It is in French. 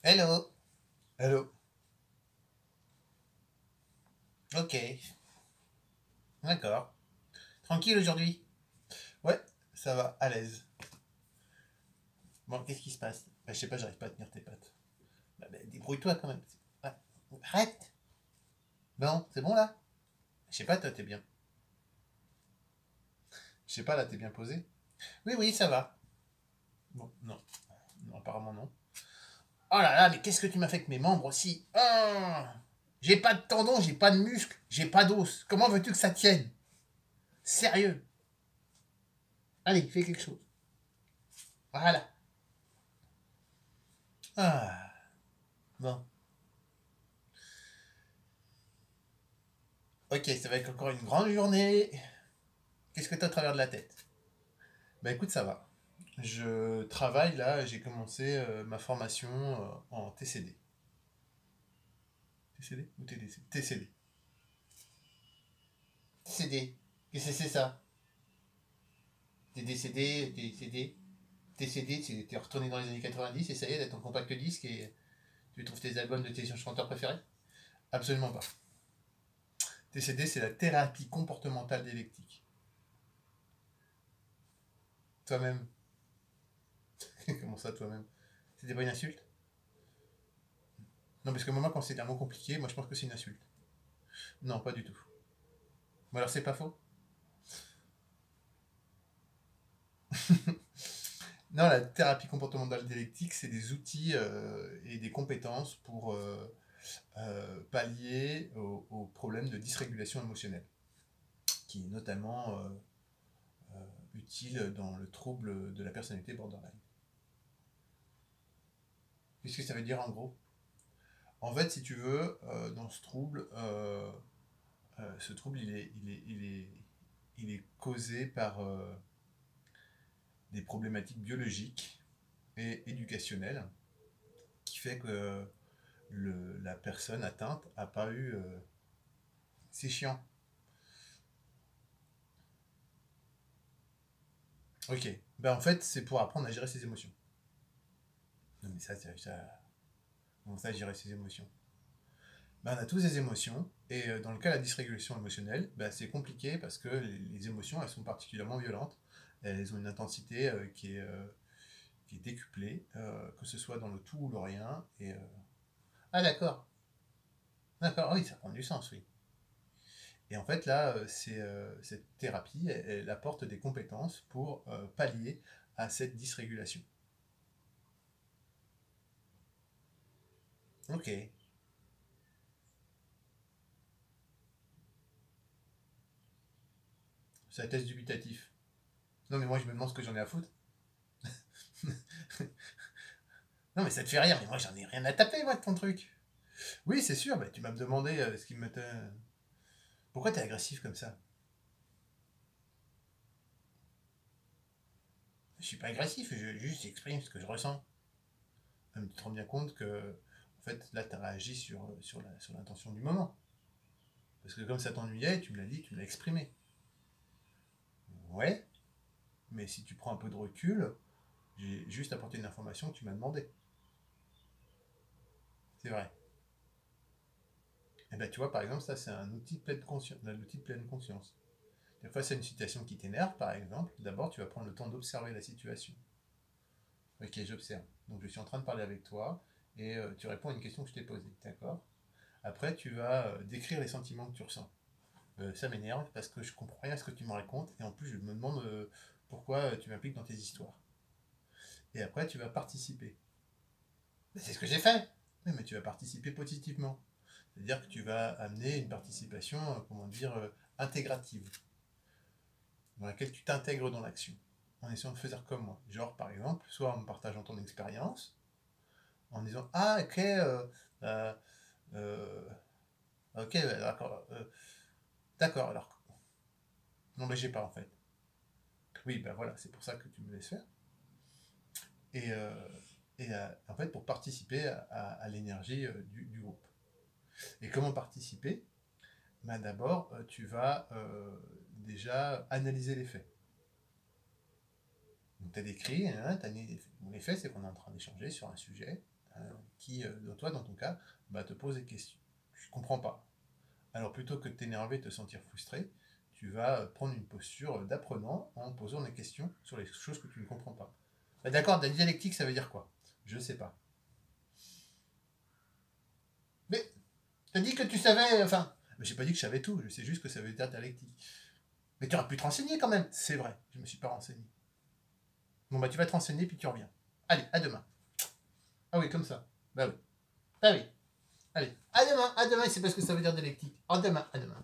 Hello. Hello. Ok. D'accord. Tranquille aujourd'hui? Ouais, ça va, à l'aise. Bon, qu'est-ce qui se passe? Je sais pas, j'arrive pas à tenir tes pattes. Débrouille-toi quand même. Ah, arrête. Bon, c'est bon là? Je sais pas, toi, t'es bien. Je sais pas, là, t'es bien posé? Oui, oui, ça va. Bon, non. Non, apparemment non. Oh là là, mais qu'est-ce que tu m'as fait avec mes membres aussi? Ah, j'ai pas de tendons, j'ai pas de muscles, j'ai pas d'os. Comment veux-tu que ça tienne? Sérieux? Allez, fais quelque chose. Voilà. Ah, bon. Ok, ça va être encore une grande journée. Qu'est-ce que t'as au travers de la tête? Bah écoute, ça va. Je travaille là, j'ai commencé ma formation en TCD. TCD ou TDC? TCD. TCD. Qu'est-ce que c'est ça? T'es décédé, TCD. TCD, t'es retourné dans les années 90 et ça y est, t'as ton compact disque et tu trouves tes albums de tes chanteurs préférés? Absolument pas. TCD, c'est la thérapie comportementale dialectique. Toi-même. Comment ça, toi-même? C'était pas une insulte? Non, parce que moi, quand c'est un mot compliqué, moi je pense que c'est une insulte. Non, pas du tout. Bon, alors c'est pas faux? Non, la thérapie comportementale dialectique, c'est des outils et des compétences pour pallier aux problèmes de dysrégulation émotionnelle, qui est notamment utile dans le trouble de la personnalité borderline. Qu'est-ce que ça veut dire en gros? En fait, si tu veux, dans ce trouble, il est causé par des problématiques biologiques et éducationnelles, qui fait que la personne atteinte n'a pas eu. C'est chiant. Ok. Ben en fait, c'est pour apprendre à gérer ses émotions. Non, mais ça. Comment ça, gérer ses émotions? Ben, on a tous des émotions, et dans le cas de la dysrégulation émotionnelle, ben, c'est compliqué parce que les émotions, elles sont particulièrement violentes. Elles ont une intensité qui est décuplée, que ce soit dans le tout ou le rien. Ah, d'accord. D'accord, oui, ça prend du sens, oui. Et en fait, là, cette thérapie, elle apporte des compétences pour pallier à cette dysrégulation. Ok. C'est un test dubitatif. Non, mais moi, je me demande ce que j'en ai à foutre. Non, mais ça te fait rire, mais moi, j'en ai rien à taper, moi, de ton truc. Oui, c'est sûr, bah, tu m'as demandé ce qui me... Pourquoi t'es agressif comme ça? Je suis pas agressif, je juste exprime ce que je ressens. Tu te rends bien compte que, en fait, là, t'as réagi sur l'intention du moment. Parce que comme ça t'ennuyait, tu me l'as dit, tu me l'as exprimé. Ouais, mais si tu prends un peu de recul, j'ai juste apporté une information que tu m'as demandé. C'est vrai. Et ben tu vois, par exemple, ça, c'est un outil de pleine conscience. Un outil de pleine conscience. Des fois, c'est une situation qui t'énerve, par exemple. D'abord, tu vas prendre le temps d'observer la situation. Ok, j'observe. Donc, je suis en train de parler avec toi et tu réponds à une question que je t'ai posée. D'accord? Après, tu vas décrire les sentiments que tu ressens. Ça m'énerve parce que je comprends rien à ce que tu me racontes et en plus, je me demande pourquoi tu m'impliques dans tes histoires. Et après, tu vas participer. Ben, c'est ce que j'ai fait. Oui, mais tu vas participer positivement. C'est-à-dire que tu vas amener une participation, comment dire, intégrative, dans laquelle tu t'intègres dans l'action, en essayant de faire comme moi. Genre, par exemple, soit en me partageant ton expérience, en disant ah, ok, euh, euh, ok, d'accord, d'accord, alors, non, mais j'ai pas en fait. Oui, ben voilà, c'est pour ça que tu me laisses faire. Et, euh, en fait, pour participer à l'énergie du groupe. Et comment participer? Ben d'abord, tu vas déjà analyser les faits. Donc, tu as décrit, hein, les faits, c'est qu'on est en train d'échanger sur un sujet. qui, toi, dans ton cas, te pose des questions. Je ne comprends pas. Alors plutôt que de t'énerver, te sentir frustré, tu vas prendre une posture d'apprenant en posant des questions sur les choses que tu ne comprends pas. D'accord, la dialectique, ça veut dire quoi? Je ne sais pas. Mais, t'as dit que tu savais, enfin... Mais j'ai pas dit que je savais tout, je sais juste que ça veut dire dialectique. Mais tu aurais pu te renseigner quand même. C'est vrai, je me suis pas renseigné. Bon tu vas te renseigner puis tu reviens. Allez, à demain. Ah oui, comme ça. Bah oui. Ah oui. Allez, à demain, c'est parce que ça veut dire dialectique. À demain, à demain.